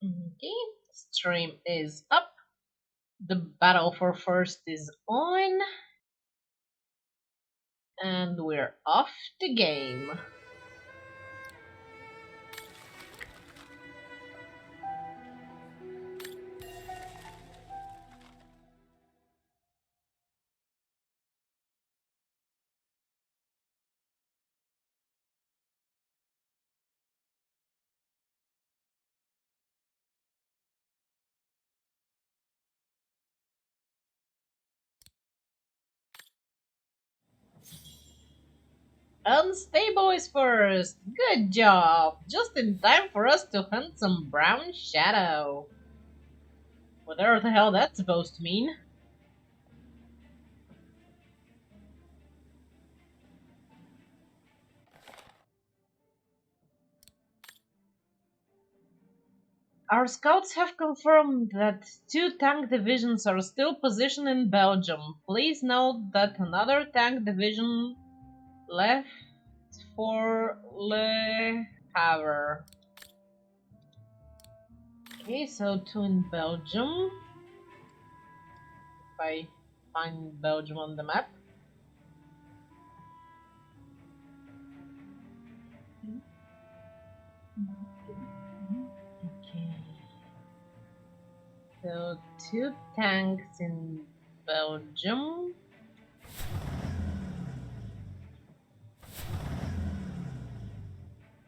Okay, stream is up. The battle for first is on, and we're off the game. Unstable is first. Good job. Just in time for us to hunt some brown shadow. Whatever the hell that's supposed to mean. Our scouts have confirmed that two tank divisions are still positioned in Belgium. Please note that another tank division left for Le Havre. Okay, so two in Belgium. If I find Belgium on the map. Okay. So two tanks in Belgium.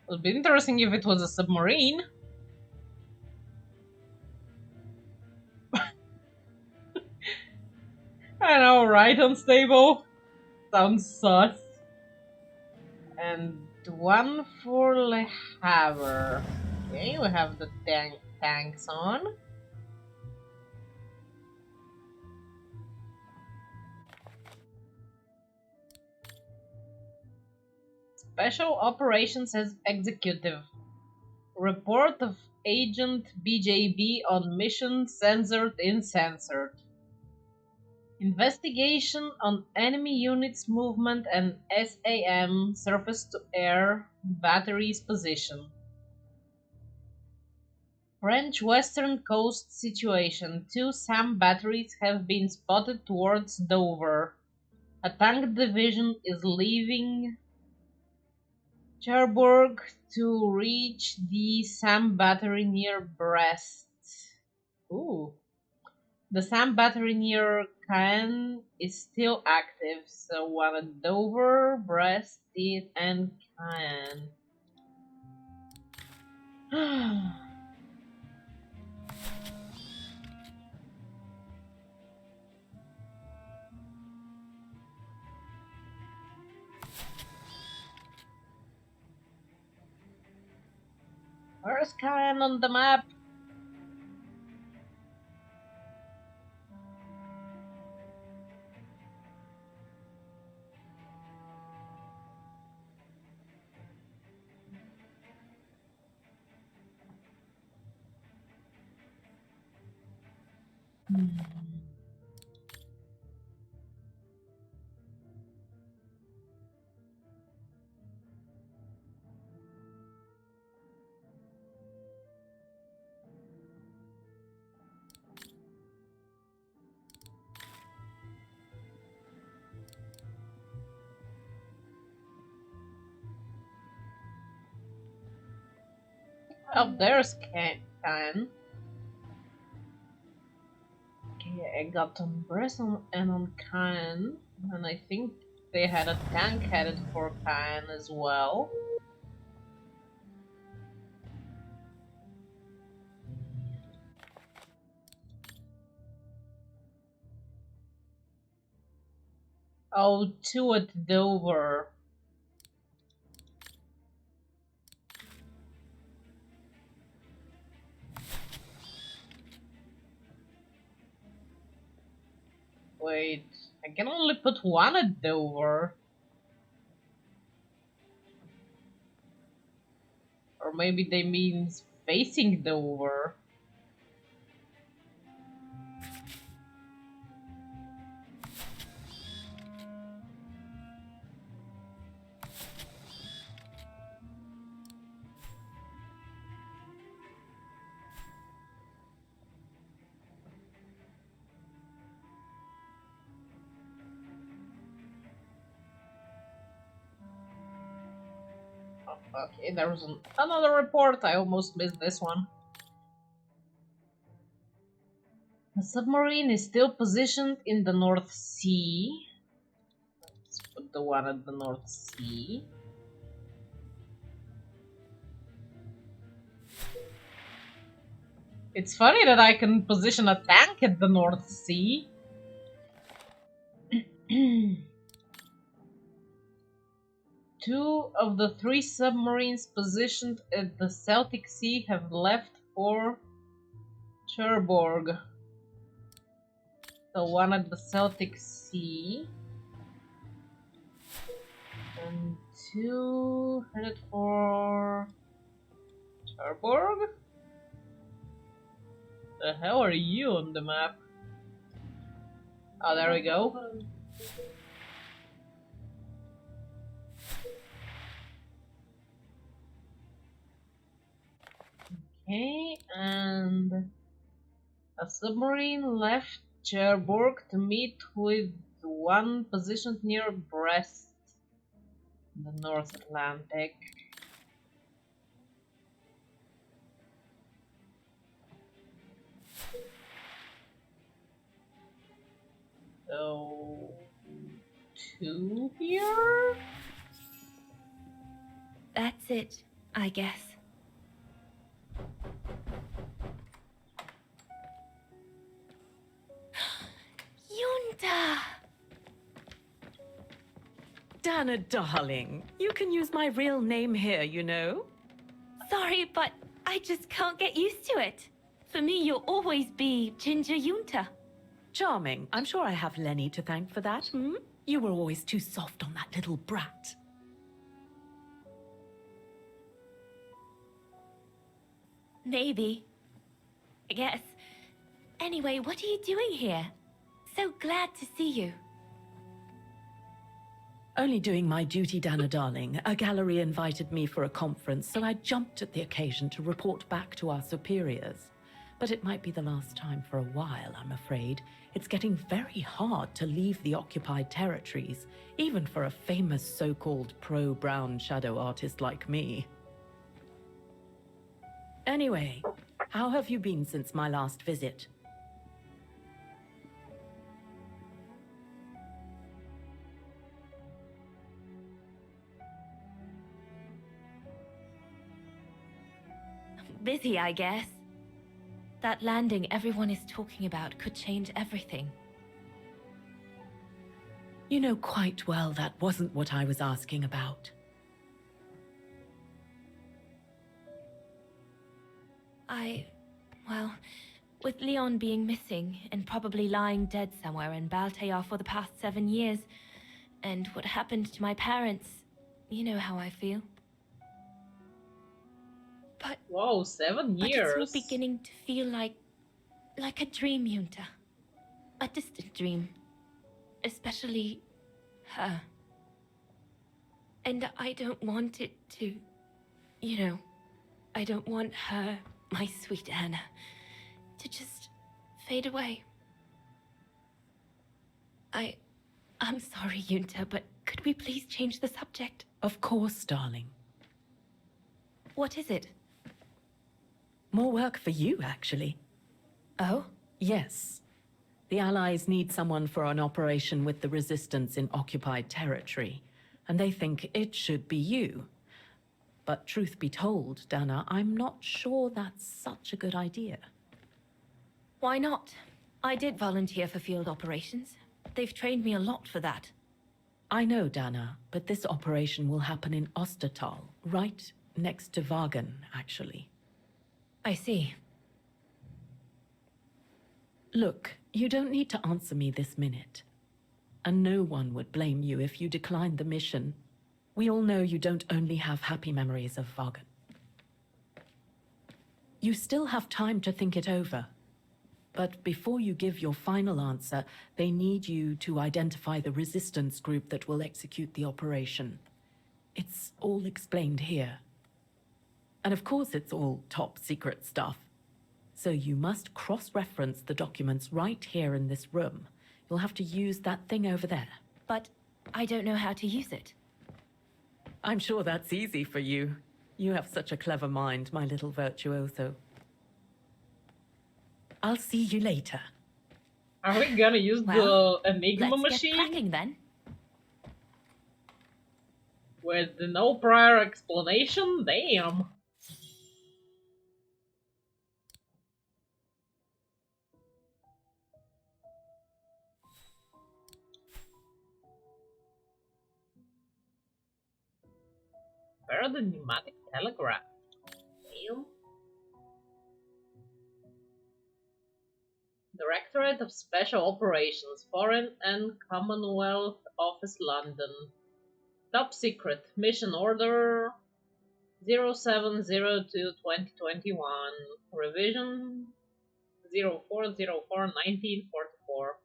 It would be interesting if it was a submarine. I know, right? Unstable. Sounds sus. And one for Le Havre. Okay, we have the tanks on. Special Operations as Executive. Report of Agent BJB on mission censored in censored. Investigation on enemy units movement and SAM surface to air batteries position. French western coast situation. Two SAM batteries have been spotted towards Dover. A tank division is leaving Cherbourg to reach the SAM battery near Brest. Ooh. The SAM battery near Caen is still active, so one at Dover, Brest, and Caen. Where's Caen on the map? Oh, there's Caen. Okay, I got on Brest and on Caen, and I think they had a tank headed for Caen as well. Oh, two at Dover. Wait, I can only put one at Dover. Or maybe they mean facing Dover. Okay, there was another report. I almost missed this one. The submarine is still positioned in the North Sea. Let's put the one at the North Sea. It's funny that I can position a tank at the North Sea. Two of the three submarines positioned at the Celtic Sea have left for Cherbourg. The one at the Celtic Sea. And two headed for Cherbourg? The hell are you on the map? Oh, there we go. Okay, and a submarine left Cherbourg to meet with one positioned near Brest, in the North Atlantic. So, two here? That's it, I guess. Yunta! Dana, darling, you can use my real name here, you know? Sorry, but I just can't get used to it. For me, you'll always be Ginger Yunta. Charming. I'm sure I have Lenny to thank for that, hmm? You were always too soft on that little brat. Maybe. I guess. Anyway, what are you doing here? So glad to see you. Only doing my duty, Dana, darling. A gallery invited me for a conference, so I jumped at the occasion to report back to our superiors. But it might be the last time for a while, I'm afraid. It's getting very hard to leave the occupied territories, even for a famous so-called pro-brown shadow artist like me. Anyway, how have you been since my last visit? Busy, I guess. That landing everyone is talking about could change everything. You know quite well that wasn't what I was asking about. Well, with Leon being missing and probably lying dead somewhere in Baltayar for the past 7 years, and what happened to my parents, you know how I feel. But Whoa, 7 But years. it's all beginning to feel like a dream, Yunta. A distant dream. Especially her. And I don't want it to, I don't want her, my sweet Anna, to just fade away. I'm sorry, Yunta, but could we please change the subject? Of course, darling. What is it? More work for you, actually. Oh? Yes. The Allies need someone for an operation with the Resistance in occupied territory, and they think it should be you. But truth be told, Dana, I'm not sure that's such a good idea. Why not? I did volunteer for field operations. They've trained me a lot for that. I know, Dana, but this operation will happen in Ostertal, right next to Wagen, actually. I see. Look, you don't need to answer me this minute. And no one would blame you if you declined the mission. We all know you don't only have happy memories of Wagen. You still have time to think it over. But before you give your final answer, they need you to identify the resistance group that will execute the operation. It's all explained here. And of course it's all top secret stuff. So you must cross-reference the documents right here in this room. You'll have to use that thing over there. But I don't know how to use it. I'm sure that's easy for you. You have such a clever mind, my little virtuoso. I'll see you later. Are we gonna use Well, the Enigma let's get machine cracking then. with no prior explanation? Damn. Where are the pneumatic telegraph? Damn. Directorate of Special Operations, Foreign and Commonwealth Office, London. Top secret. Mission order 0702-2021. Revision 0404-1944.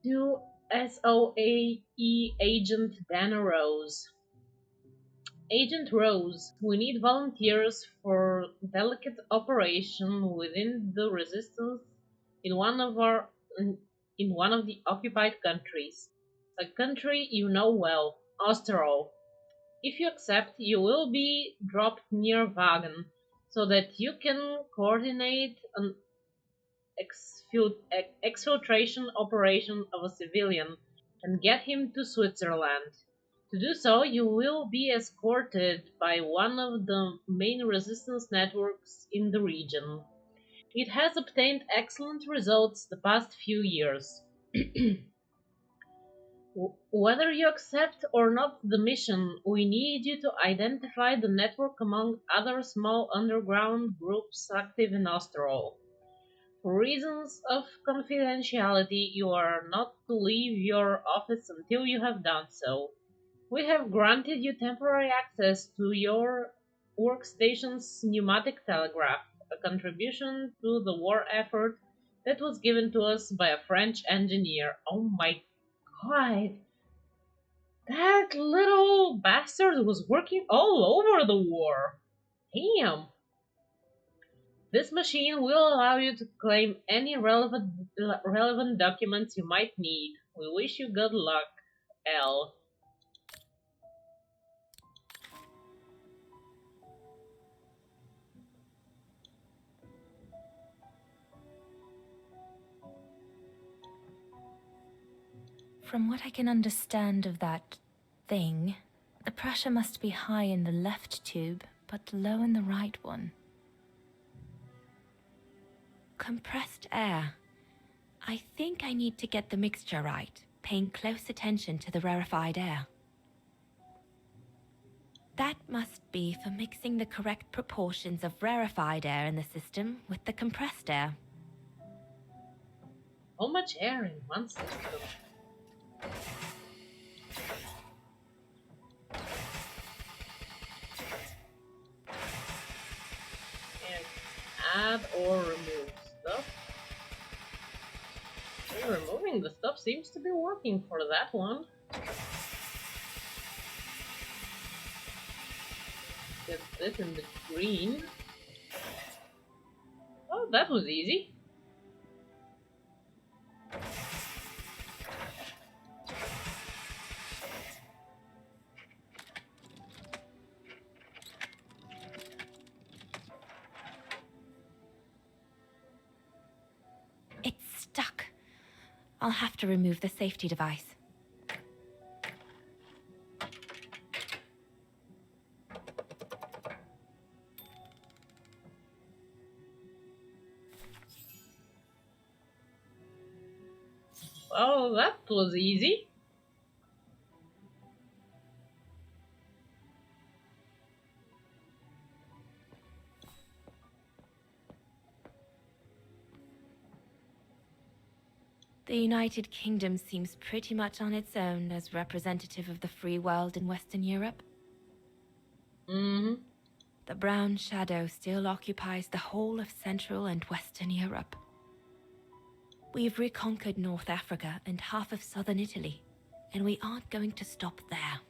To SOAE Agent Dana Rose. Agent Rose, we need volunteers for delicate operation within the resistance in one of our in one of the occupied countries. A country you know well, Austro. If you accept, you will be dropped near Wagen so that you can coordinate an exfiltration operation of a civilian and get him to Switzerland. To do so, you will be escorted by one of the main resistance networks in the region. It has obtained excellent results the past few years. Whether you accept or not the mission, we need you to identify the network among other small underground groups active in Austral. For reasons of confidentiality, you are not to leave your office until you have done so. We have granted you temporary access to your workstation's pneumatic telegraph, a contribution to the war effort that was given to us by a French engineer. Oh my god! That little bastard was working all over the war! Damn! This machine will allow you to claim any relevant documents you might need. We wish you good luck, L. From what I can understand of that thing, the pressure must be high in the left tube, but low in the right one. Compressed air. I think I need to get the mixture right, paying close attention to the rarefied air. That must be for mixing the correct proportions of rarefied air in the system with the compressed air. How much air in one system? And add or remove stuff. Well, removing the stuff seems to be working for that one. Get this in the green. Oh, that was easy. It's stuck. I'll have to remove the safety device. Well, that was easy. The United Kingdom seems pretty much on its own as representative of the free world in Western Europe. Mm-hmm. The brown shadow still occupies the whole of Central and Western Europe. We've reconquered North Africa and half of southern Italy, and we aren't going to stop there.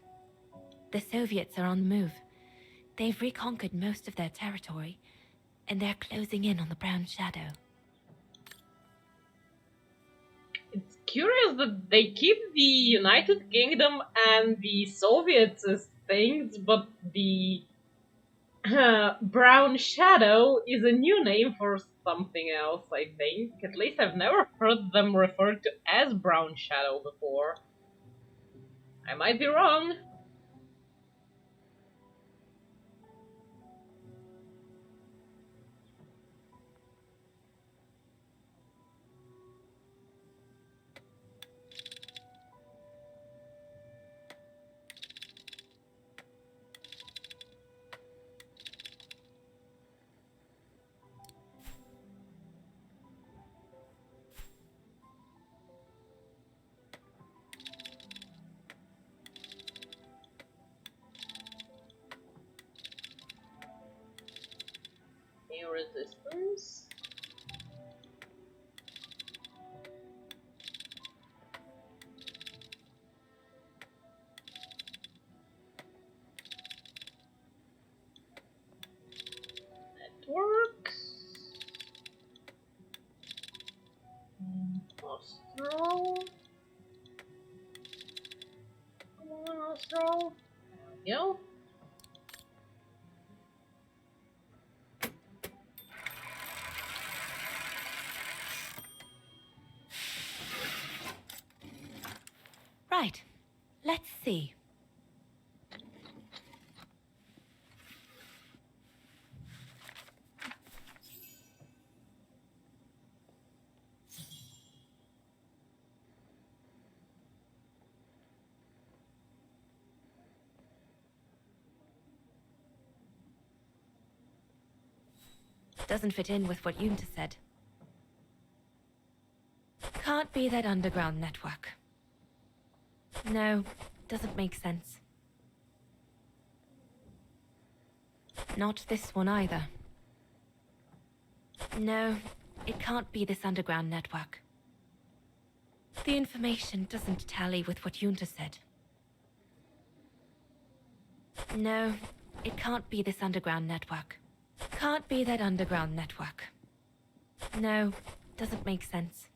The Soviets are on the move. They've reconquered most of their territory, and they're closing in on the brown shadow. It's curious that they keep the United Kingdom and the Soviets as things, but the Brown Shadow is a new name for something else, I think. At least I've never heard them referred to as Brown Shadow before. I might be wrong. New resistance. Networks. Astro. Come on, Astro. There we go. Right. Let's see. Doesn't fit in with what Yunta said. Can't be that underground network. No, doesn't make sense. Not this one either. No, it can't be this underground network. The information doesn't tally with what Yunta said. No, it can't be this underground network. Can't be that underground network. No, doesn't make sense.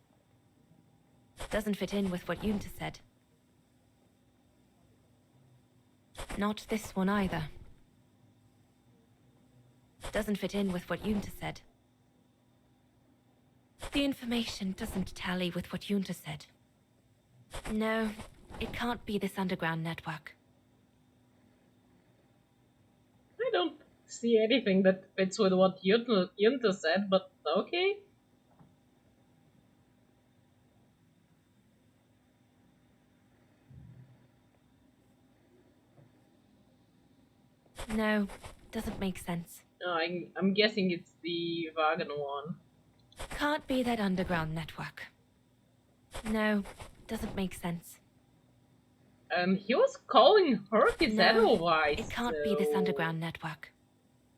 Doesn't fit in with what Yunta said. Not this one either. Doesn't fit in with what Yunta said. The information doesn't tally with what Yunta said. No, it can't be this underground network. I don't see anything that fits with what Yunta said, but okay. No, doesn't make sense. No, I'm guessing it's the Wagon one. Can't be that underground network. No, doesn't make sense. He was calling her his No, Edelweiss. it can't be this underground network.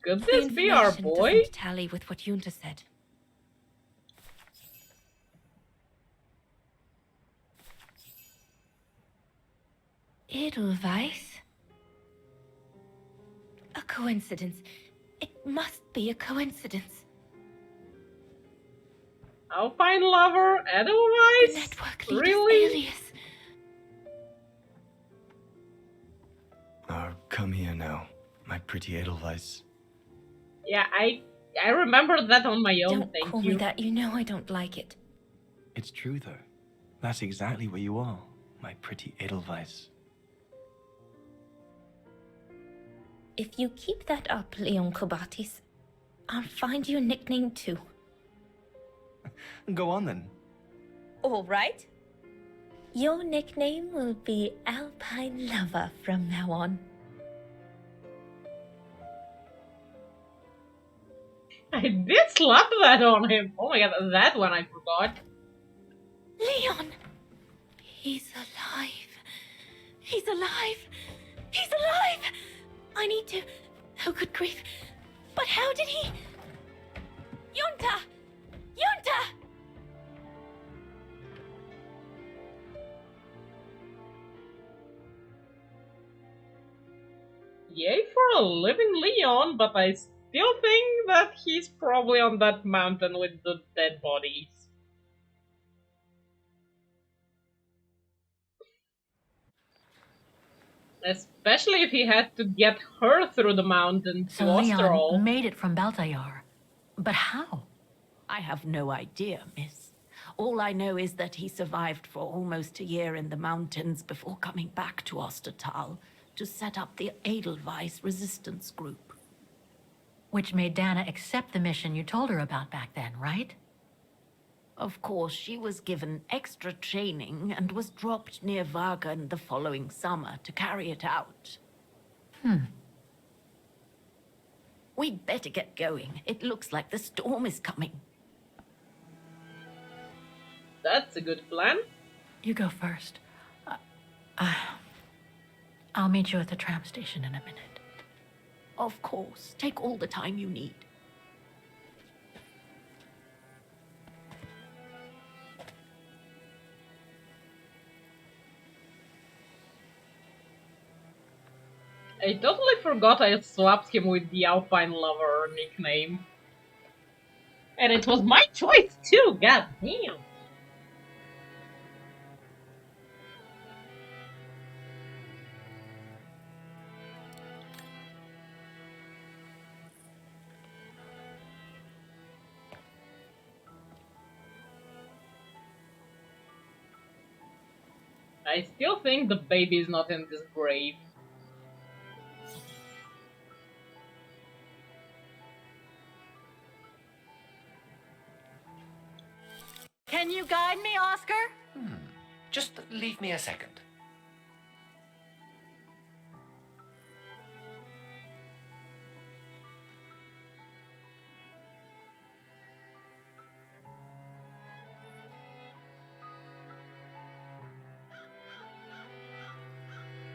Could The this be our information boy? doesn't tally with what Yunta said. Edelweiss? A coincidence. It must be a coincidence. Alpine lover, The Edelweiss? network leader's Really? alias. Oh, come here now, my pretty Edelweiss. Yeah, I remember that on my own, Don't thank call you. me that, you know I don't like it. It's true, though. That's exactly what you are, my pretty Edelweiss. If you keep that up, Leon Kobatis, I'll find you a nickname too. Go on, then. All right. Your nickname will be Alpine Lover from now on. I did slap that on him. Oh my god, that one I forgot. Leon! He's alive. He's alive. He's alive! I need to... Oh, good grief. But how did he... Yunta! Yunta! Yay for a living Leon, but I still think that he's probably on that mountain with the dead bodies. Especially if he had to get her through the mountains to So Leon Osterol. made it from Baltayar. But how? I have no idea, miss. All I know is that he survived for almost a year in the mountains before coming back to Ostertal to set up the Edelweiss resistance group. Which made Dana accept the mission you told her about back then, right? Of course, she was given extra training and was dropped near Wagen the following summer to carry it out. We'd better get going. It looks like the storm is coming. That's a good plan. You go first. Uh, I'll meet you at the tram station in a minute. Of course, take all the time you need. I totally forgot I swapped him with the Alpine Lover nickname. And it was my choice too, god damn. I still think the baby is not in this grave. Can you guide me, Oscar? Just leave me a second.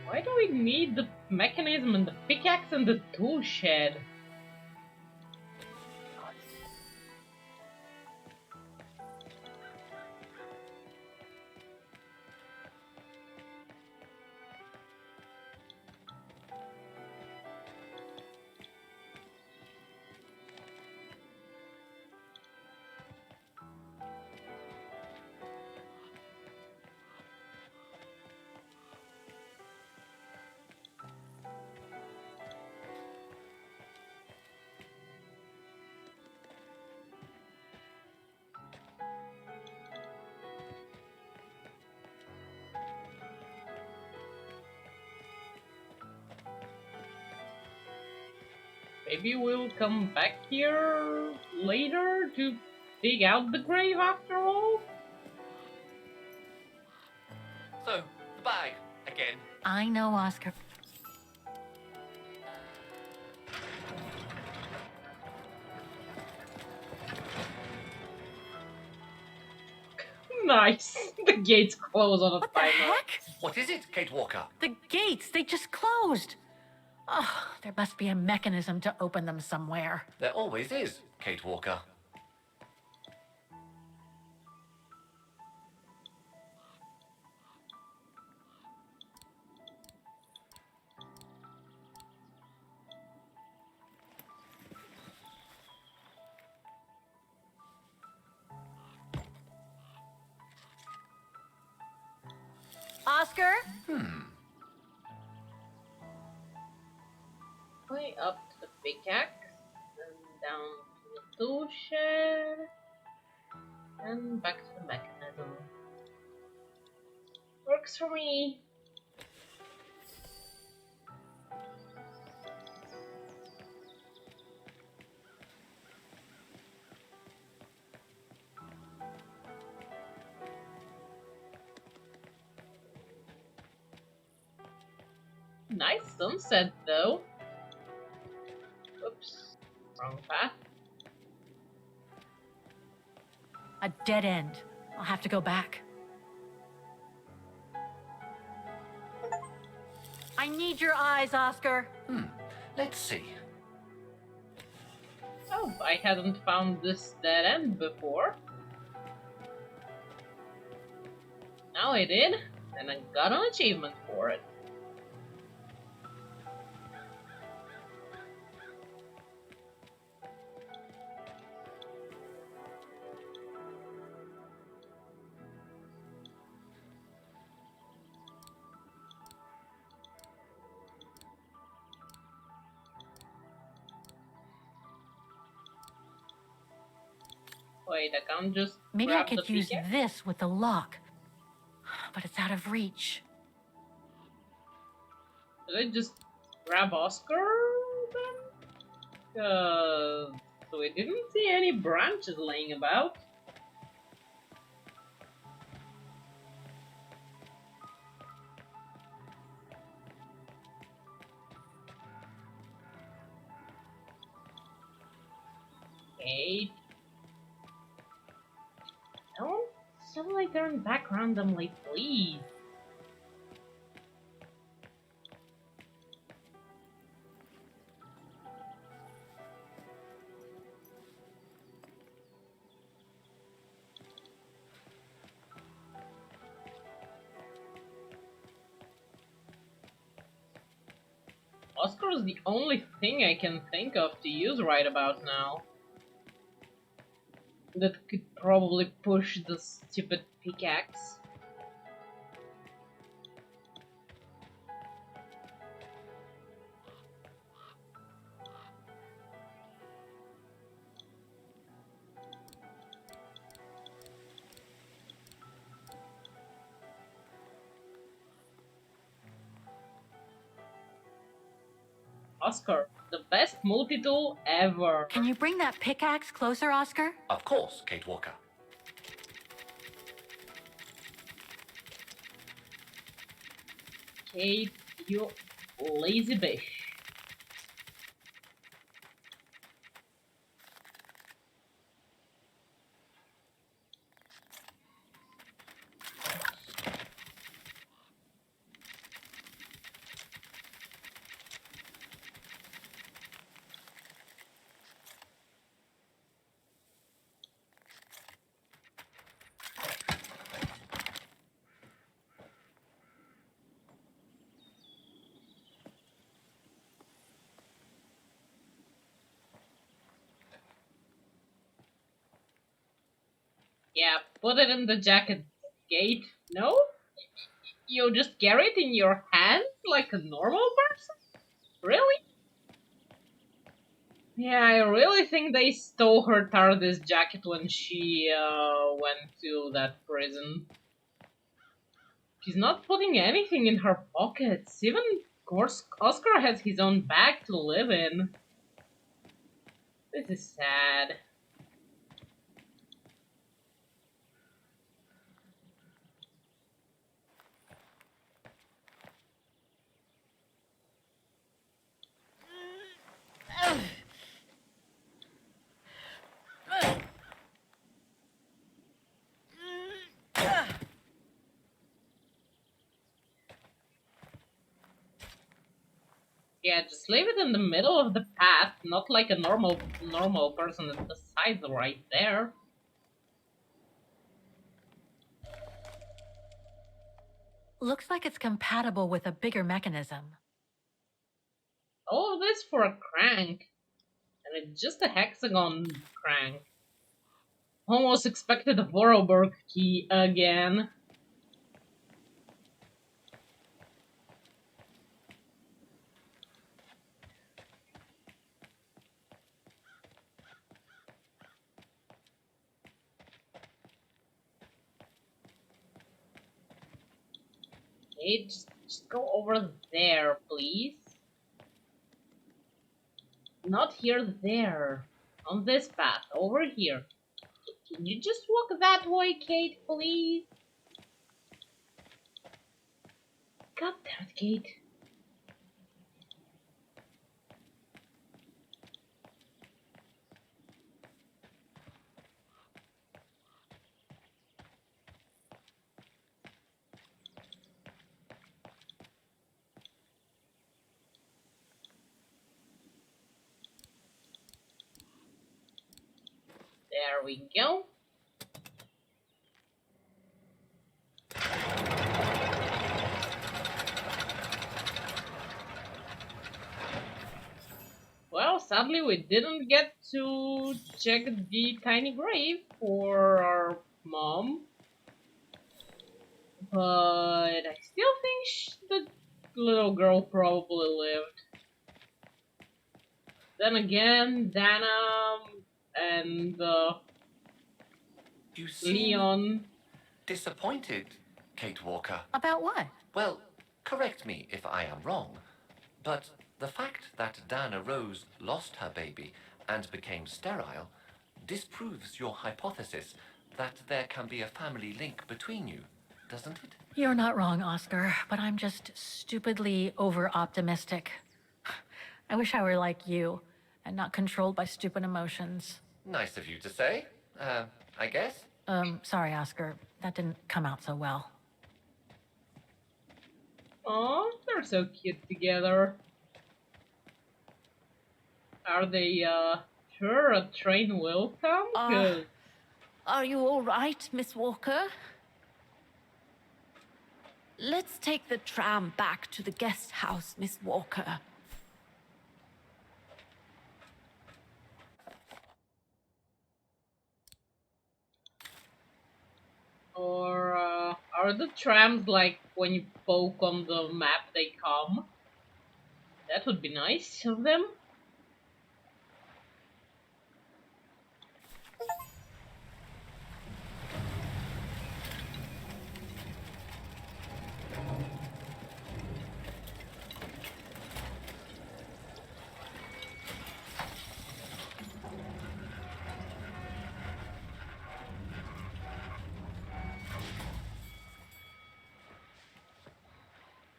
Why do we need the mechanism and the pickaxe and the tool shed? Maybe we'll come back here later to dig out the grave after all? So, the bag, again. I know, Oscar. Nice. The gates close on a What the timer. heck? What is it, Kate Walker? The gates, they just closed. Oh, there must be a mechanism to open them somewhere. There always is, Kate Walker. Oscar? Way up to the pickaxe, and down to the tool shed, and back to the mechanism. Works for me. Nice sunset though. Oops, wrong path. A dead end. I'll have to go back. I need your eyes, Oscar. Let's see. Oh, I hadn't found this dead end before. Now I did, and I got an achievement for it. Wait, I can't just Maybe I grab the could use pickaxe? this with the lock, but it's out of reach. Did I just grab Oscar then? We didn't see any branches laying about. Okay. Don't suddenly turn back randomly, please. Oscar is the only thing I can think of to use right about now. That could probably push the stupid pickaxe. Oscar, the best multi-tool ever. Can you bring that pickaxe closer, Oscar? Of course, Kate Walker. Kate, you lazy bitch. Yeah, put it in the jacket, Kate. No? You just carry it in your hand like a normal person? Really? Yeah, I really think they stole her TARDIS jacket when she went to that prison. She's not putting anything in her pockets. Even, of course, Oscar has his own bag to live in. This is sad. Yeah, just leave it in the middle of the path, not like a normal person at the side right there. Looks like it's compatible with a bigger mechanism. All of this for a crank. And it's just a hexagon crank. Almost expected a Vorarlberg key again. Okay, just go over there, please. Not here, there. On this path, over here. Can you just walk that way, Kate, please? God damn it, Kate. There we go. Well, sadly we didn't get to check the tiny grave for our mom. But I still think the little girl probably lived. Then again, Dana and You seem Leon. disappointed, Kate Walker. About what? Well, correct me if I am wrong, but the fact that Dana Rose lost her baby and became sterile disproves your hypothesis that there can be a family link between you, doesn't it? You're not wrong, Oscar, but I'm just stupidly over-optimistic. I wish I were like you and not controlled by stupid emotions. Nice of you to say, I guess. Sorry, Oscar. That didn't come out so well. Oh, they're so cute together. Are they, sure a train will come? 'Cause Are you all right, Miss Walker? Let's take the tram back to the guest house, Miss Walker. or, are the trams like when you poke on the map they come? That would be nice of them.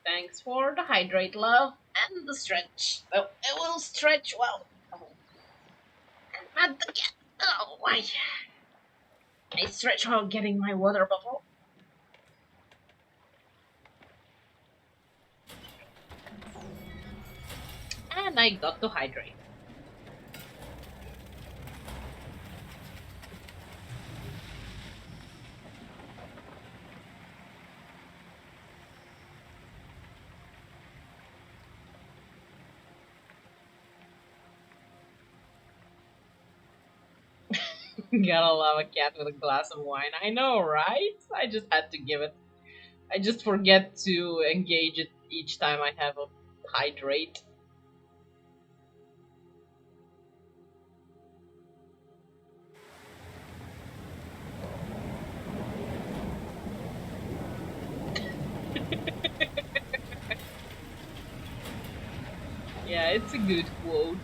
Thanks for the hydrate, love, and the stretch. Oh, it will stretch well. Oh, and the cat. Oh, why? I stretch while getting my water bottle. And I got to hydrate. Gotta love a cat with a glass of wine. I know, right? I just had to give it. I just forget to engage it each time I have a hydrate. Yeah, it's a good quote.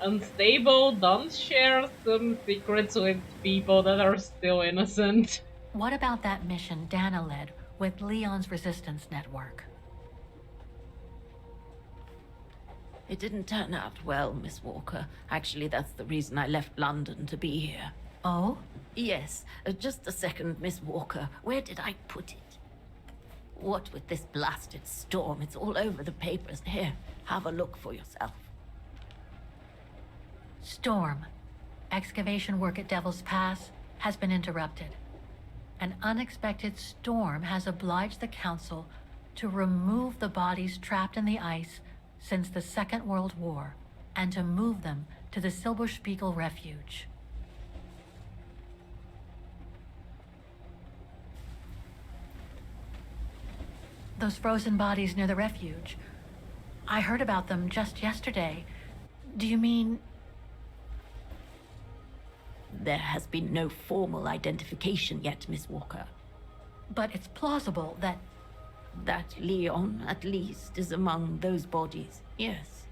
Unstable, don't share some secrets with people that are still innocent. What about that mission Dana led with Leon's resistance network? It didn't turn out well, Miss Walker. Actually, that's the reason I left London to be here. Oh? Yes, just a second, Miss Walker. Where did I put it? What with this blasted storm? It's all over the papers. Here, have a look for yourself. Storm. Excavation work at Devil's Pass has been interrupted. An unexpected storm has obliged the Council to remove the bodies trapped in the ice since the Second World War and to move them to the Silberspiegel Refuge. Those frozen bodies near the refuge. I heard about them just yesterday. Do you mean... There has been no formal identification yet, Miss Walker. But it's plausible that... That Leon, at least, is among those bodies, yes.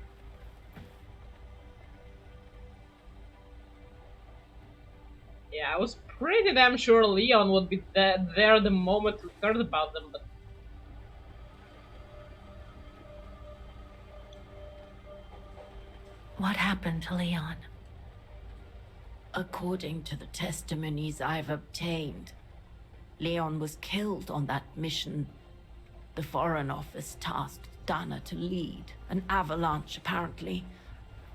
Yeah, I was pretty damn sure Leon would be there the moment we heard about them, but What happened to Leon? According to the testimonies I've obtained, Leon was killed on that mission the Foreign Office tasked Dana to lead. An avalanche, apparently.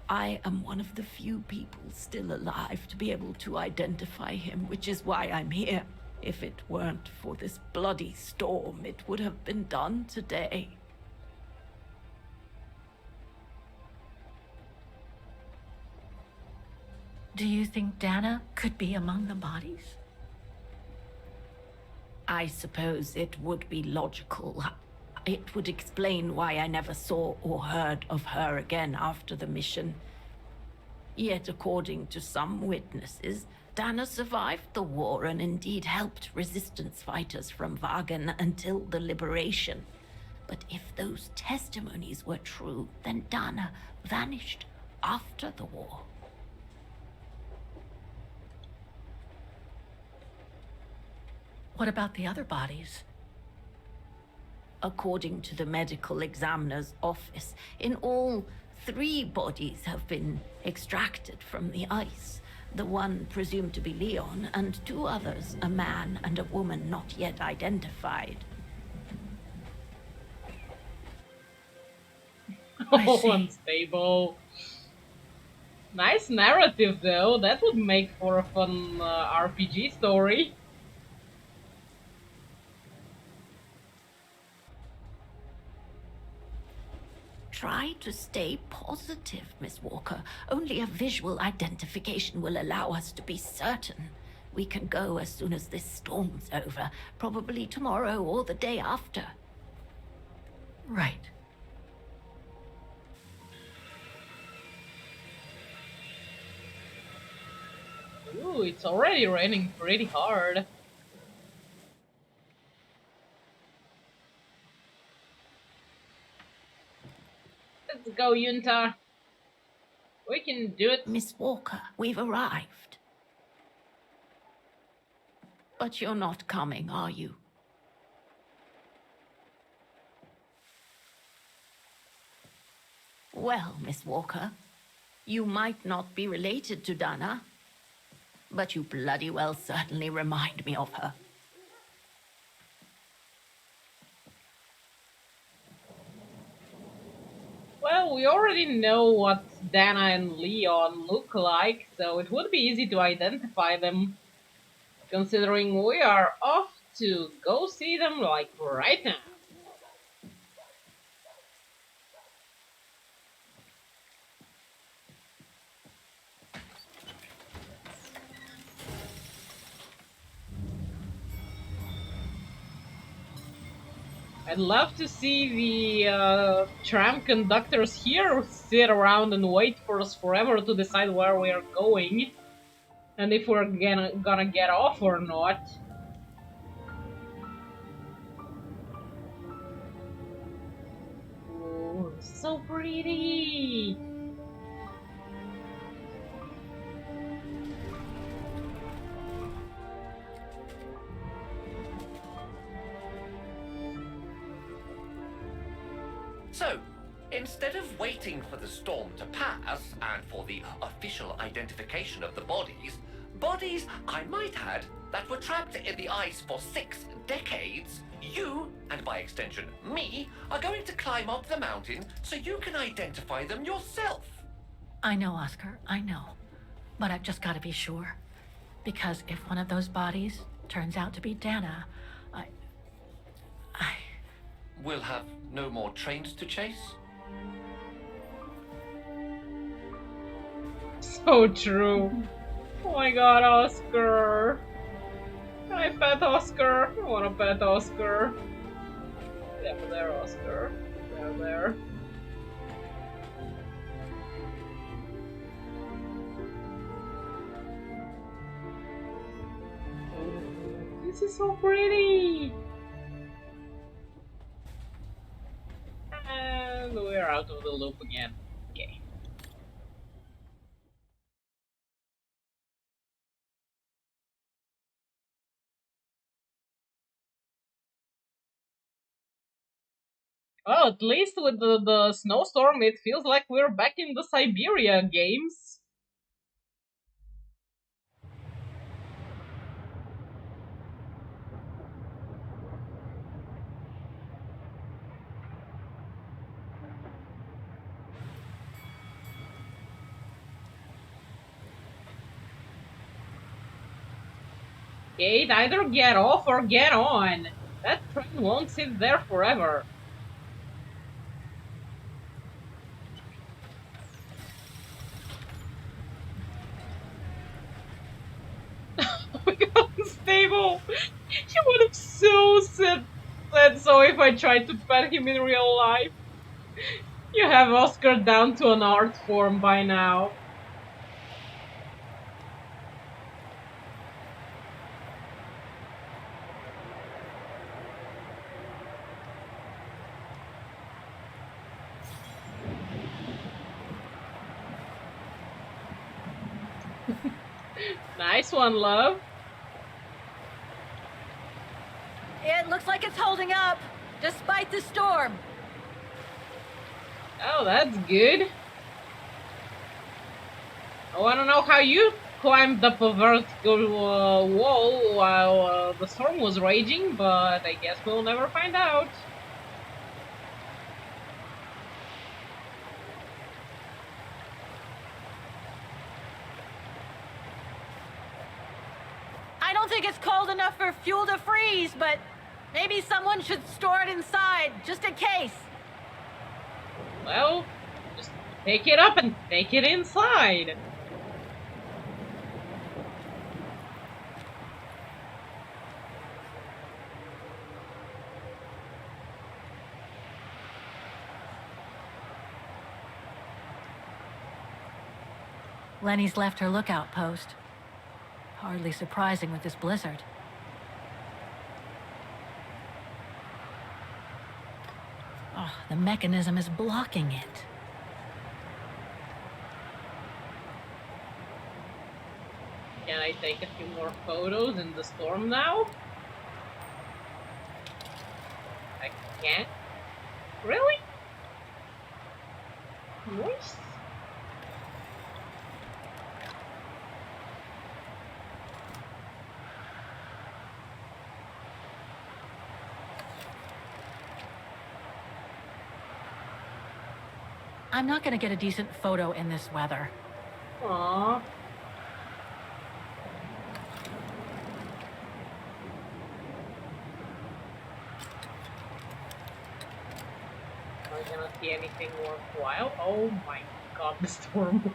I am one of the few people still alive to be able to identify him, which is why I'm here. If it weren't for this bloody storm, it would have been done today. Do you think Dana could be among the bodies? I suppose it would be logical. It would explain why I never saw or heard of her again after the mission. Yet, according to some witnesses, Dana survived the war and indeed helped resistance fighters from Wagen until the liberation. But if those testimonies were true, then Dana vanished after the war. What about the other bodies? According to the medical examiner's office, in all, 3 bodies have been extracted from the ice. The one presumed to be Leon, and 2 others, a man and a woman not yet identified. Oh, unstable. Nice narrative, though. That would make for a fun RPG story. Try to stay positive, Miss Walker. Only a visual identification will allow us to be certain. We can go as soon as this storm's over, probably tomorrow or the day after. Right. Ooh, it's already raining pretty hard. Let's go, Yunta. We can do it. Miss Walker, we've arrived. But you're not coming, are you? Well, Miss Walker, you might not be related to Dana, but you bloody well certainly remind me of her. Well, we already know what Dana and Leon look like, so it would be easy to identify them. Considering we are off to go see them, like, right now. I'd love to see the tram conductors here sit around and wait for us forever to decide where we are going. And if we're gonna get off or not. Ooh, so pretty! So, instead of waiting for the storm to pass and for the official identification of the bodies, I might add, that were trapped in the ice for 6 decades, you, and by extension me, are going to climb up the mountain so you can identify them yourself. I know, Oscar, I know. But I've just got to be sure. Because if one of those bodies turns out to be Dana, I... We'll have no more trains to chase? So true. Oh my god, Oscar. Can I pet Oscar? I wanna pet Oscar. There, Oscar. There. This is so pretty! And we're out of the loop again. Okay. Well, at least with the snowstorm, it feels like we're back in the Syberia games. Kate, either get off or get on. That train won't sit there forever. Oh my god, unstable! She would have so sad. So if I try to pet him in real life, you have Oscar down to an art form by now. Nice one, love. It looks like it's holding up, despite the storm. Oh, that's good. I want to know how you climbed up a vertical wall while the storm was raging, but I guess we'll never find out. I don't think it's cold enough for fuel to freeze, but maybe someone should store it inside, just in case. Well, just pick it up and take it inside. Lenny's left her lookout post. Hardly surprising with this blizzard. Oh, the mechanism is blocking it. Can I take a few more photos in the storm now? I can't? Really? Nice. I'm not gonna get a decent photo in this weather. Aww. Are we gonna see anything worthwhile? Oh my god, the storm.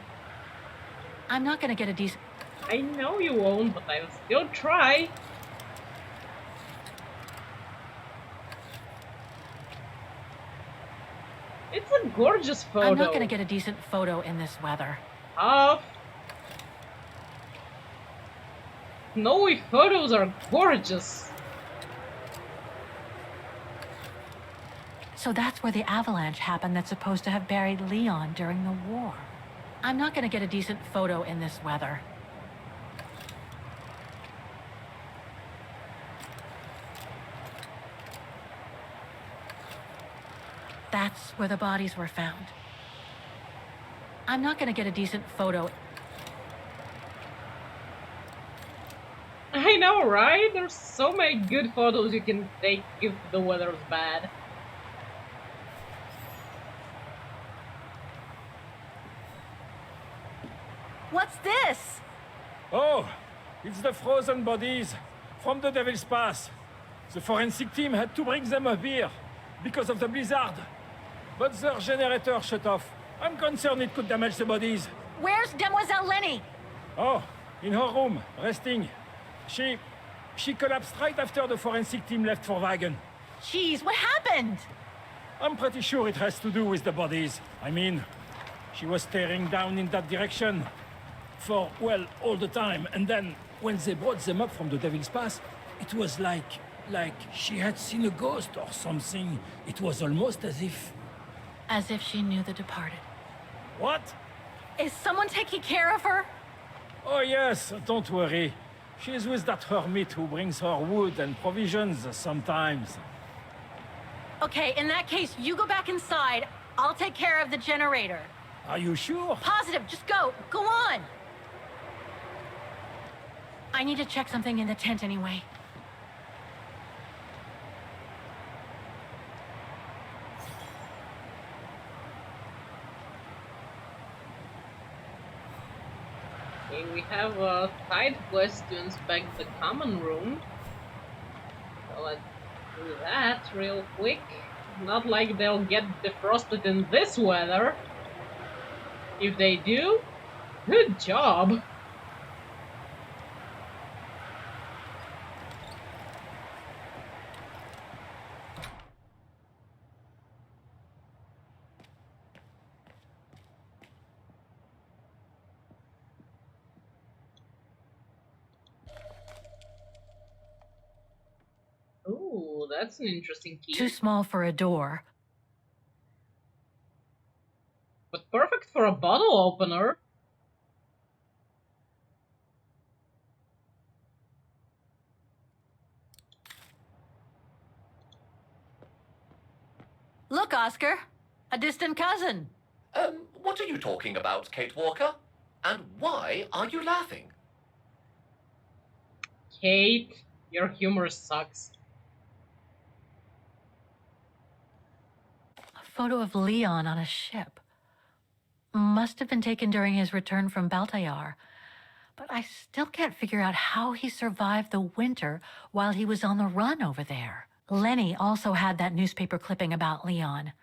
I'm not gonna get a decent... I know you won't, but I'll still try. It's a gorgeous photo. I'm not gonna get a decent photo in this weather. Tough. Snowy photos are gorgeous. So that's where the avalanche happened that's supposed to have buried Leon during the war. I'm not gonna get a decent photo in this weather. That's where the bodies were found. I'm not gonna get a decent photo. I know, right? There's so many good photos you can take if the weather's bad. What's this? Oh, it's the frozen bodies from the Devil's Pass. The forensic team had to bring them up here because of the blizzard. But their generator shut off. I'm concerned it could damage the bodies. Where's Demoiselle Lenny? Oh, in her room, resting. She collapsed right after the forensic team left for Wagen. Jeez, what happened? I'm pretty sure it has to do with the bodies. I mean, she was staring down in that direction for, well, all the time. And then, when they brought them up from the Devil's Pass, it was like she had seen a ghost or something. It was almost as if... As if she knew the departed. What? Is someone taking care of her? Oh yes, don't worry. She's with that hermit who brings her wood and provisions sometimes. Okay, in that case, you go back inside. I'll take care of the generator. Are you sure? Positive, just go. Go on. I need to check something in the tent anyway. Okay, we have a side quest to inspect the common room. So let's do that real quick. Not like they'll get defrosted in this weather. If they do, good job. Ooh, that's an interesting key. Too small for a door. But perfect for a bottle opener. Look, Oscar. A distant cousin. What are you talking about, Kate Walker? And why are you laughing? Kate, your humor sucks. A photo of Leon on a ship. Must have been taken during his return from Baltayar. But I still can't figure out how he survived the winter while he was on the run over there. Lenny also had that newspaper clipping about Leon.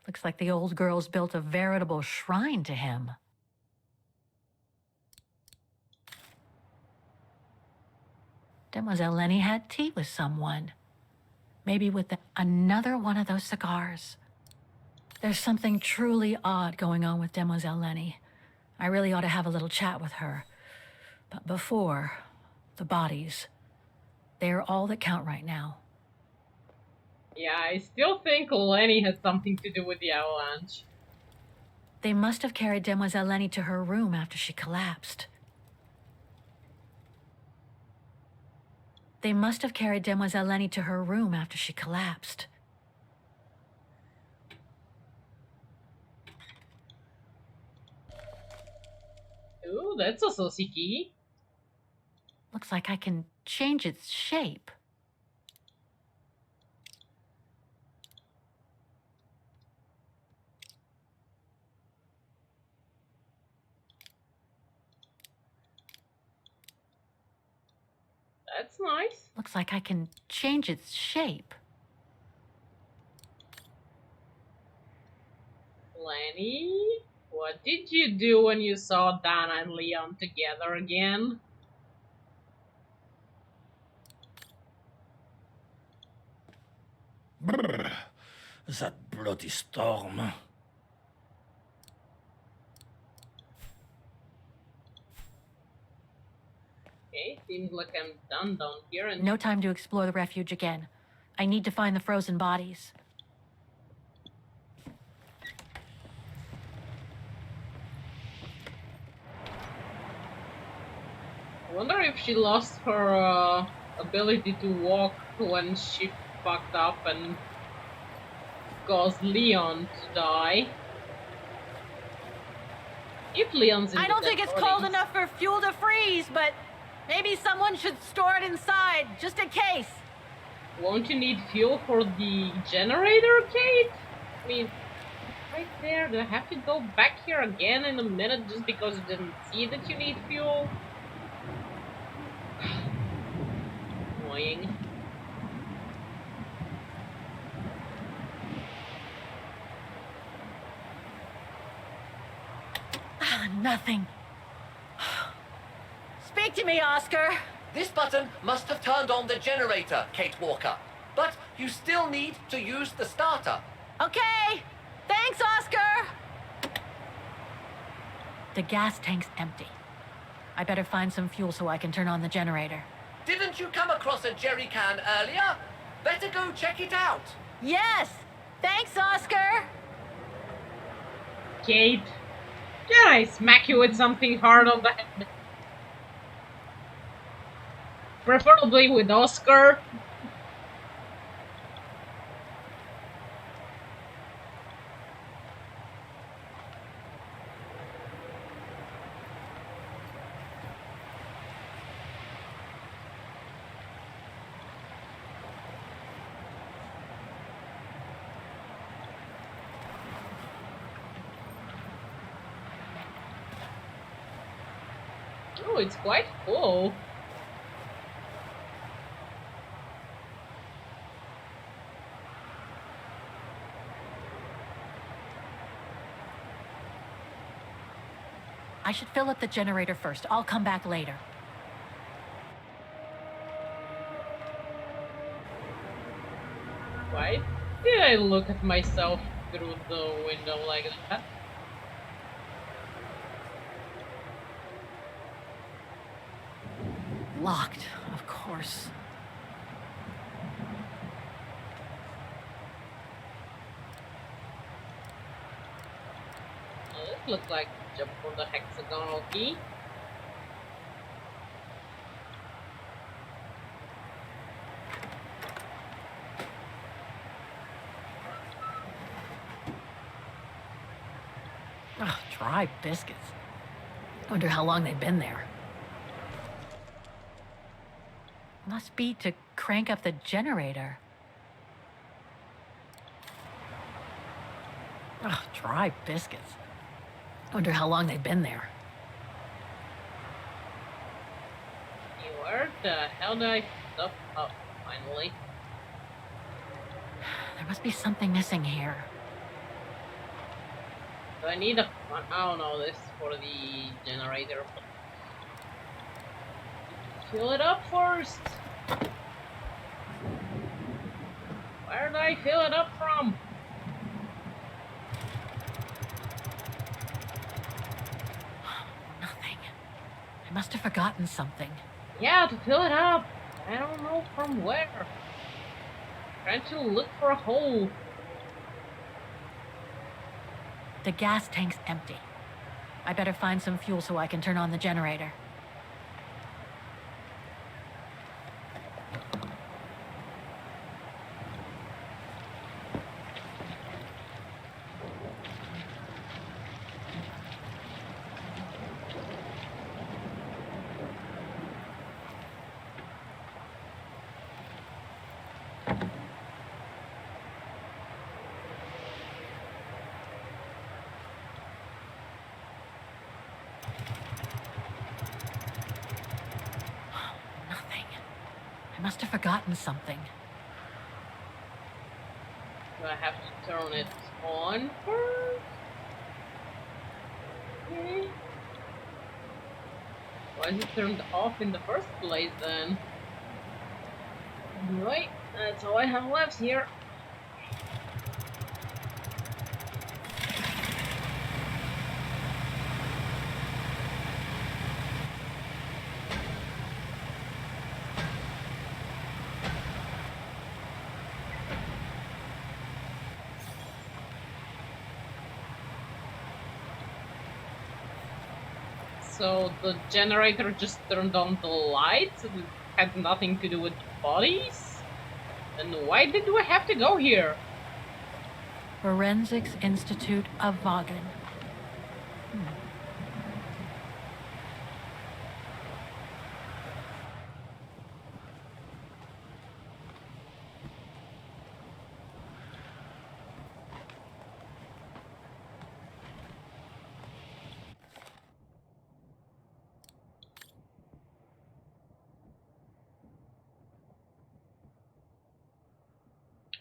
Looks like the old girls built a veritable shrine to him. Demoiselle Lenny had tea with someone. Maybe with another one of those cigars. There's something truly odd going on with Demoiselle Lenny. I really ought to have a little chat with her. But before, the bodies. They're all that count right now. Yeah, I still think Lenny had something to do with the avalanche. They must have carried Demoiselle Lenny to her room after she collapsed. They must have carried Demoiselle Lenny to her room after she collapsed. Ooh, that's a saucy key. Looks like I can change its shape. That's nice. Looks like I can change its shape. Lenny, what did you do when you saw Dana and Leon together again? Brrr. That bloody storm. Okay, seems like I'm done down here and No time to explore the refuge again. I need to find the frozen bodies. I wonder if she lost her ability to walk when she fucked up and caused Leon to die. If Leon's in I the don't dead think it's bodies. cold enough for fuel to freeze, but maybe someone should store it inside, just in case. Won't you need fuel for the generator, Kate? I mean, right there, do I have to go back here again in a minute just because you didn't see that you need fuel? Annoying. Nothing. Speak to me, Oscar. This button must have turned on the generator, Kate Walker. But you still need to use the starter. Okay. Thanks, Oscar. The gas tank's empty. I better find some fuel so I can turn on the generator. Didn't you come across a jerry can earlier? Better go check it out. Yes. Thanks, Oscar. Kate, can I smack you with something hard on the head? Preferably with Oscar. Oh, it's quite full. I should fill up the generator first. I'll come back later. Why did I look at myself through the window like that? Locked, of course. look like to jump for the hexagonal key. Ugh, dry biscuits. Wonder how long they've been there. Must be to crank up the generator. Ugh, dry biscuits. Wonder how long they've been there. Where the hell did I stop? Oh, finally. There must be something missing here. Do I need a... I don't know, this for the generator. Fill it up first! Where did I fill it up from? Nothing. I must have forgotten something. Yeah, to fill it up. I don't know from where. Trying to look for a hole. The gas tank's empty. I better find some fuel so I can turn on the generator. Nothing. I must have forgotten something. Do I have to turn it on first? Okay. Why is it turned off in the first place then? Anyway, that's all I have left here. So the generator just turned on the lights and it had nothing to do with bodies? Then why did we have to go here? Forensics Institute of Vagen.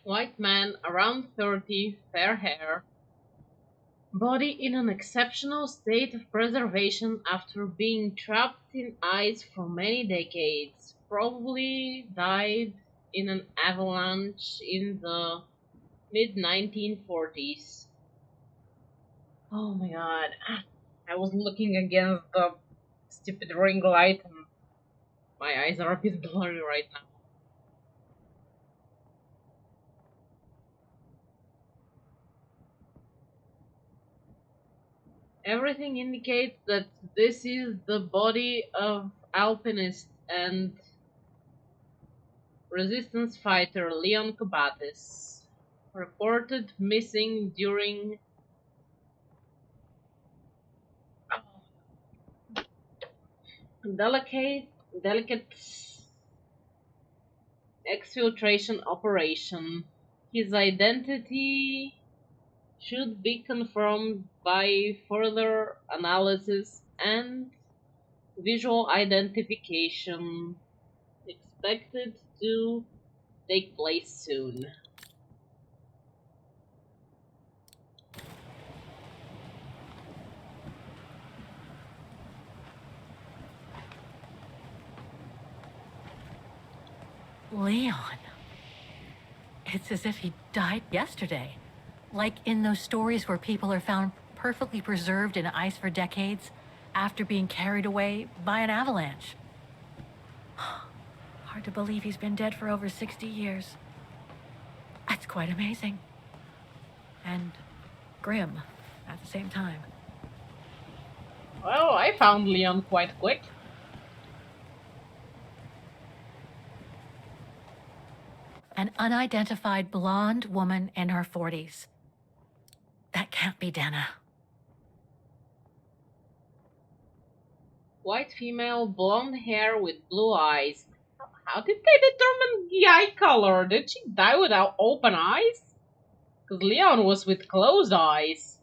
White man, around 30, fair hair. Body in an exceptional state of preservation after being trapped in ice for many decades. Probably died in an avalanche in the mid 1940s. Oh my god. I was looking against the stupid ring light and my eyes are a bit blurry right now. Everything indicates that this is the body of alpinist and resistance fighter Leon Kobatis, reported missing during delicate exfiltration operation. His identity should be confirmed by further analysis and visual identification, expected to take place soon. Leon. It's as if he died yesterday. Like in those stories where people are found perfectly preserved in ice for decades after being carried away by an avalanche. Hard to believe he's been dead for over 60 years. That's quite amazing. And grim at the same time. Well, I found Leon quite quick. An unidentified blonde woman in her 40s. That can't be Dana. White female, blonde hair with blue eyes. How did they determine the eye color? Did she die without open eyes? Because Leon was with closed eyes.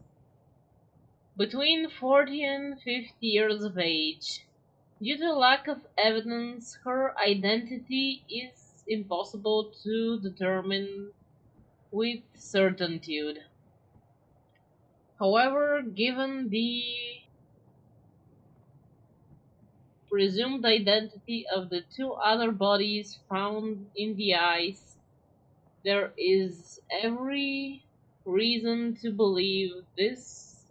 Between 40 and 50 years of age. Due to lack of evidence, her identity is impossible to determine with certitude. However, given the presumed identity of the two other bodies found in the ice, there is every reason to believe this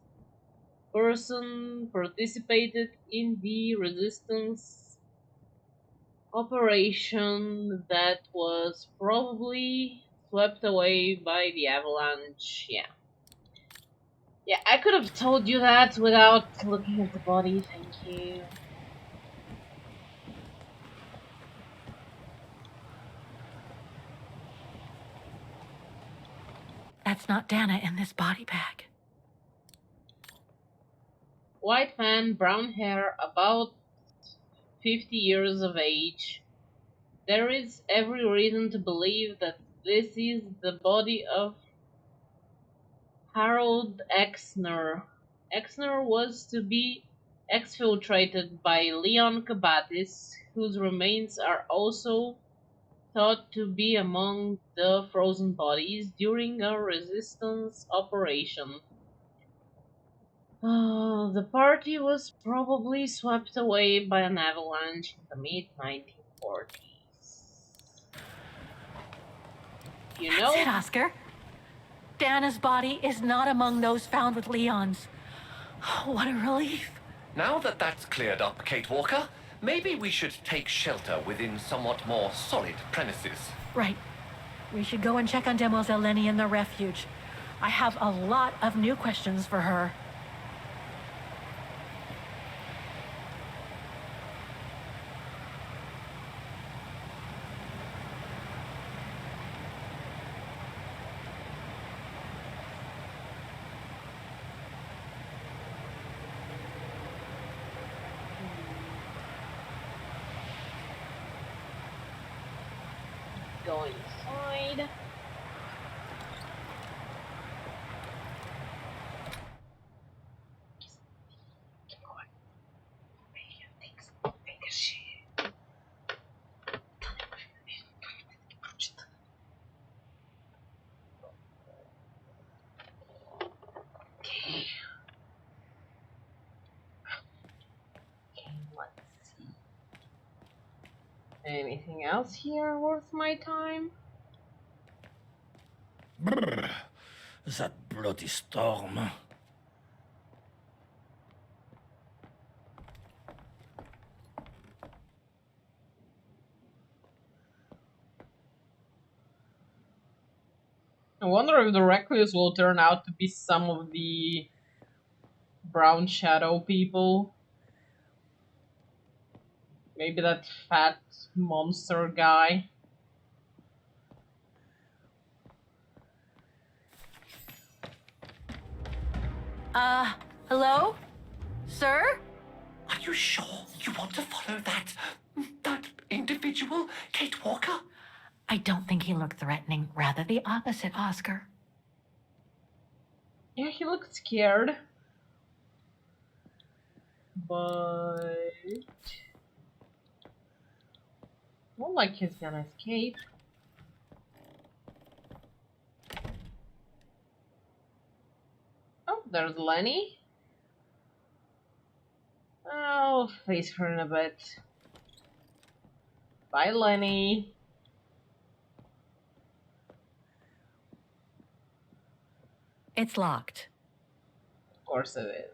person participated in the resistance operation that was probably swept away by the avalanche. Yeah. Yeah, I could have told you that without looking at the body, thank you. That's not Dana in this body bag. White man, brown hair, about 50 years of age. There is every reason to believe that this is the body of Harold Exner. Exner was to be exfiltrated by Leon Kabatis, whose remains are also thought to be among the frozen bodies during a resistance operation. The party was probably swept away by an avalanche in the mid 1940s. You That's it, know, Oscar. Dana's body is not among those found with Leon's. Oh, what a relief. Now that that's cleared up, Kate Walker, maybe we should take shelter within somewhat more solid premises. Right. We should go and check on Demoiselle Lenny in the refuge. I have a lot of new questions for her. go inside. Let's see. Anything else here worth my time? Brrr, that bloody storm. I wonder if the recluse will turn out to be some of the brown shadow people. Maybe that fat monster guy. Hello? Sir? Are you sure you want to follow that individual, Kate Walker? I don't think he looked threatening. Rather the opposite, Oscar. Yeah, he looked scared. But not like he's gonna escape. Oh, there's Lenny. I'll face her in a bit. Bye, Lenny. It's locked. Of course it is.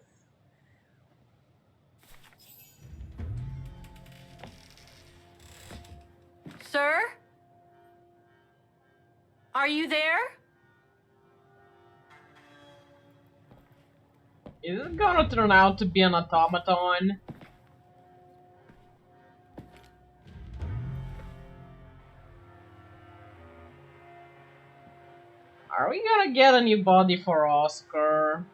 Sir? Are you there? Is it gonna turn out to be an automaton? Are we gonna get a new body for Oscar?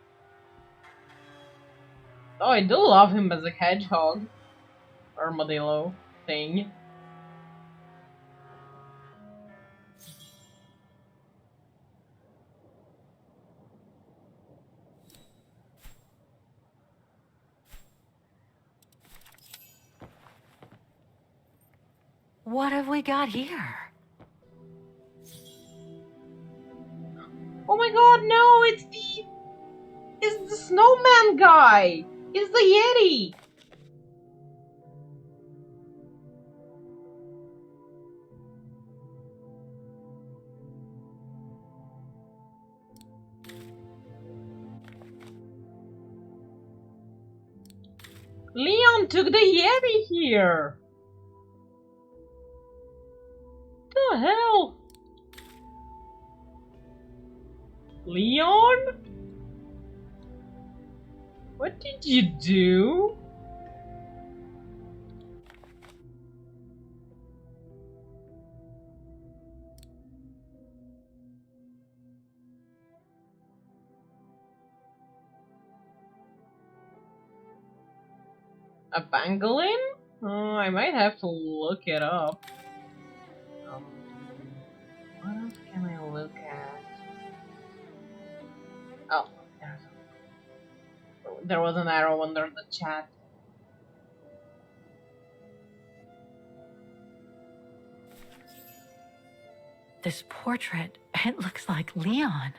Oh, I do love him as a hedgehog. Armadillo thing. What have we got here? Oh my god, no, it's the snowman guy! It's the Yeti! Leon took the Yeti here! The hell? Leon? What did you do? A pangolin? Oh, I might have to look it up. What else can I look at? Oh, there was an arrow under the chat. This portrait, it looks like Leon.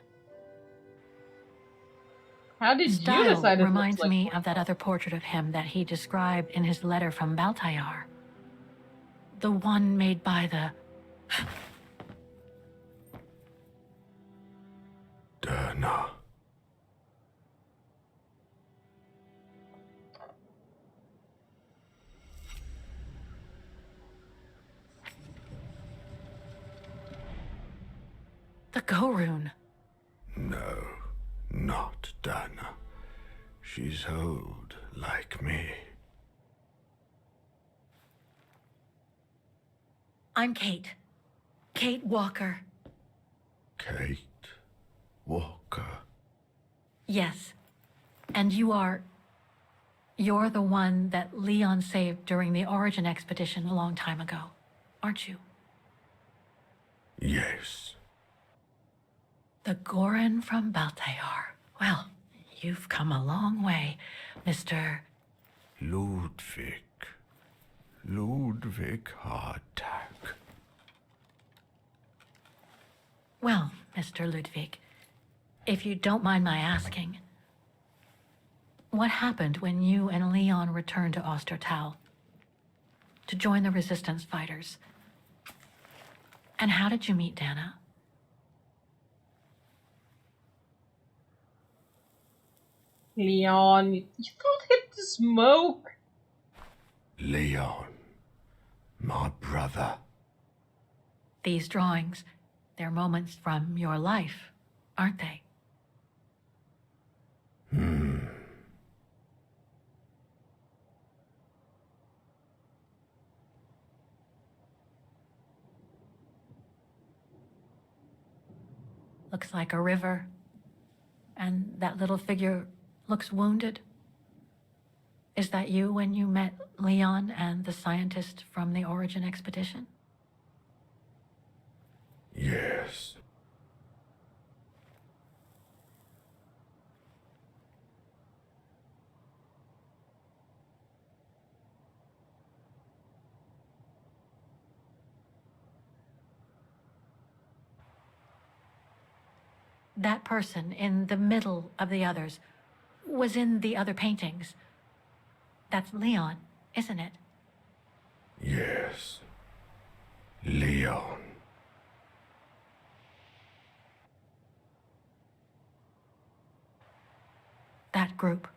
How did you Style decide it looks reminds like me of that other portrait of him that he described in his letter from Baltayar. The one made by the... Dana. the Gorun? No, not Dana. She's old, like me. I'm Kate. Kate Walker. Kate Walker. Yes. And you're the one that Leon saved during the Origin expedition a long time ago, aren't you? Yes. The Goran from Baltayar. Well, you've come a long way, Mr. Ludwig. Ludwig Hardtack. Well, Mr. Ludwig, if you don't mind my asking, what happened when you and Leon returned to Ostertal to join the Resistance fighters? And how did you meet Dana? Leon, you don't hit the smoke. Leon. My brother. These drawings, they're moments from your life, aren't they? Looks like a river. And that little figure looks wounded. Is that you when you met Leon and the scientist from the Origin expedition? Yes. That person in the middle of the others was in the other paintings. That's Leon, isn't it? Yes. Leon. That group.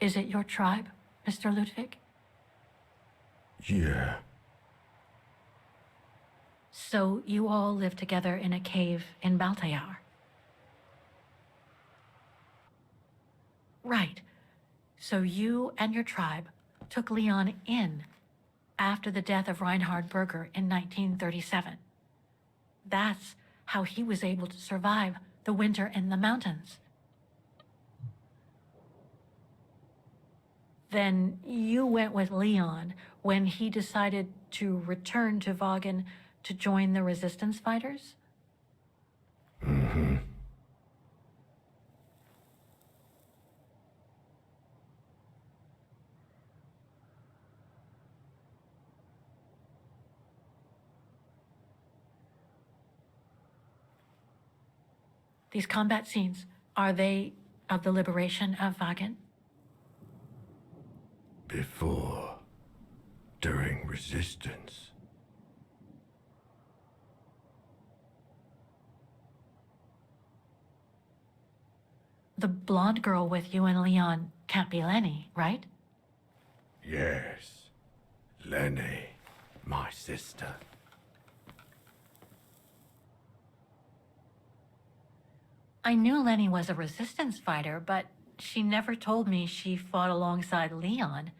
Is it your tribe, Mr. Ludwig? Yeah. So you all live together in a cave in Baltayar? Right. So you and your tribe took Leon in after the death of Reinhard Berger in 1937. That's how he was able to survive the winter in the mountains. Then you went with Leon when he decided to return to Vagen to join the resistance fighters? Mm-hmm. These combat scenes, are they of the liberation of Vagen? Before, during resistance. The blonde girl with you and Leon can't be Lenny, right? Yes. Lenny, my sister. I knew Lenny was a resistance fighter, but she never told me she fought alongside Leon,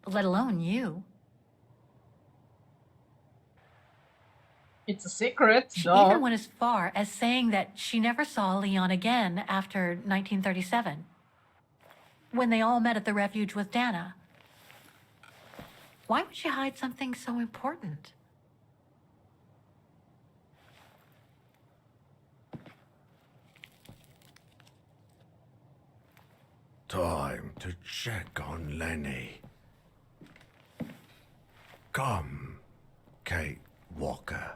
let alone you. It's a secret, She duh. even went as far as saying that she never saw Leon again after 1937, when they all met at the refuge with Dana. Why would she hide something so important? Time to check on Lenny. Come, Kate Walker.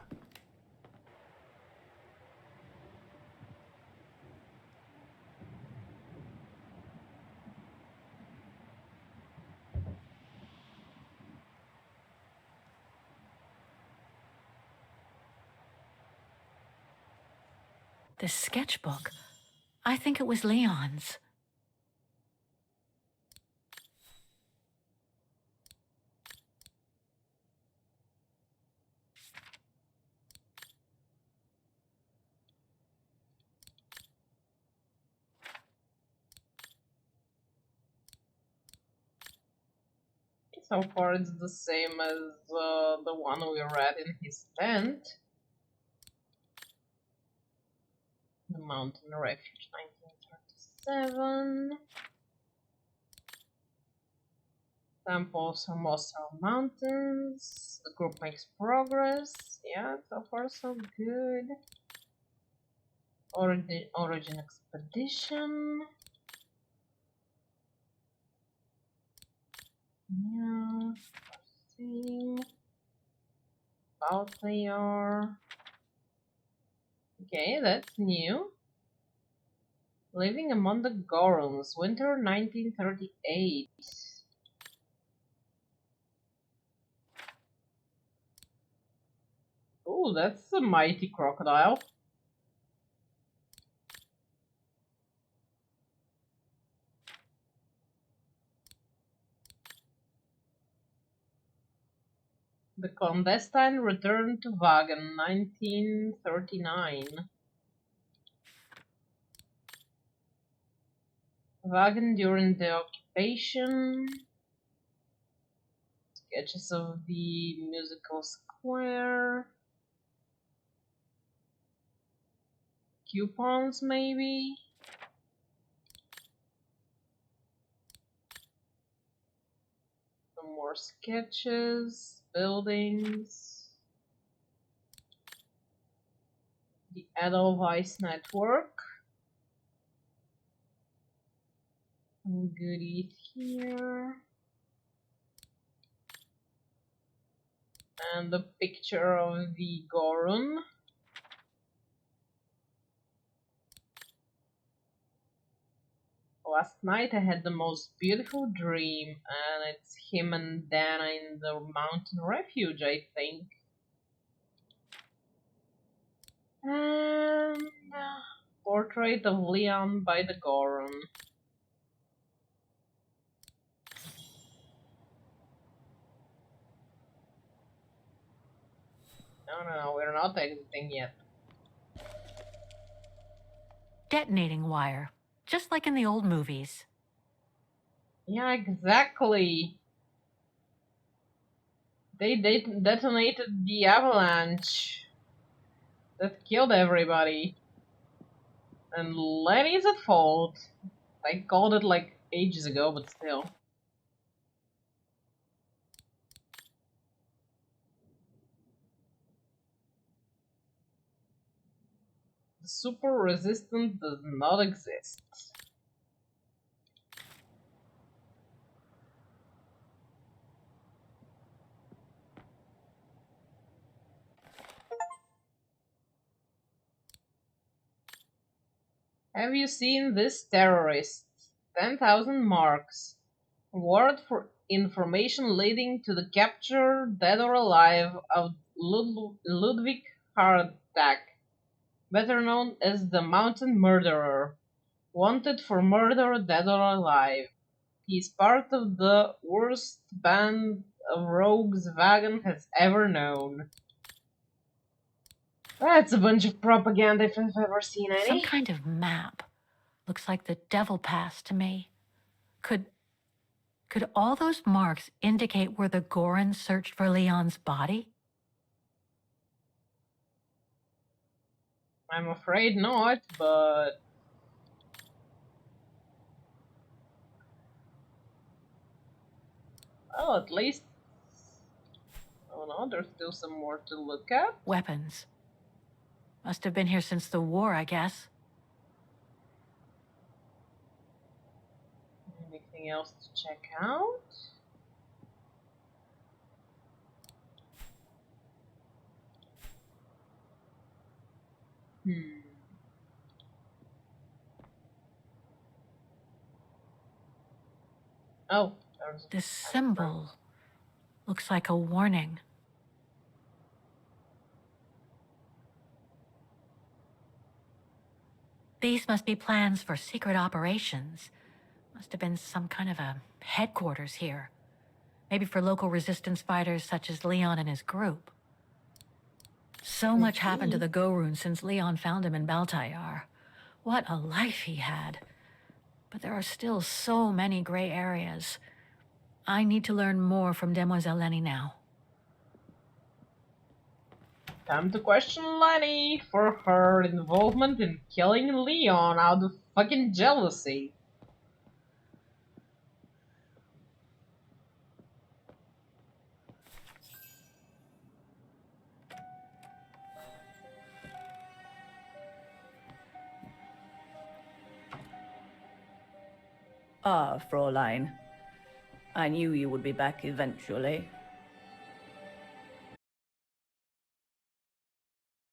This sketchbook, I think it was Leon's. So far, it's the same as the one we read in his tent. The Mountain Refuge, 1937. Samples from Moscow Mountains. The group makes progress. Yeah, so far so good. Origin Expedition. Yeah, see. About they are. Okay, that's new. Living among the Gorons, winter 1938. Oh, that's a mighty crocodile. The clandestine return to Wagen, 1939. Wagen during the occupation. Sketches of the musical square. Coupons, maybe? Some more sketches, buildings. The Edelweiss network. Some goodies here. And the picture of the Goron. Last night I had the most beautiful dream, and it's him and Dana in the mountain refuge, I think. And portrait of Leon by the Goron. No, we're not exiting yet. Detonating wire, just like in the old movies. Yeah, exactly. They detonated the avalanche that killed everybody. And Lenny's at fault. I called it like ages ago, but still. The super resistant does not exist. Have you seen this terrorist? 10,000 marks. Award for information leading to the capture, dead or alive, of Ludwig Hardtack, better known as the Mountain Murderer. Wanted for murder, dead or alive. He's part of the worst band of rogues Wagon has ever known. That's a bunch of propaganda if I've ever seen Some any. kind of map. Looks like the Devil Pass to me. Could all those marks indicate where the Gorons searched for Leon's body? I'm afraid not, but well, at least. Oh no, there's still some more to look at. Weapons. Must have been here since the war, I guess. Anything else to check out? Hmm. Oh, there's This symbol looks like a warning. These must be plans for secret operations. Must have been some kind of a headquarters here. Maybe for local resistance fighters such as Leon and his group. So much happened to the Gorun since Leon found him in Baltayar. What a life he had. But there are still so many gray areas. I need to learn more from Demoiselle Lenny now. Time to question Lenny for her involvement in killing Leon out of fucking jealousy. Ah, Fräulein. I knew you would be back eventually.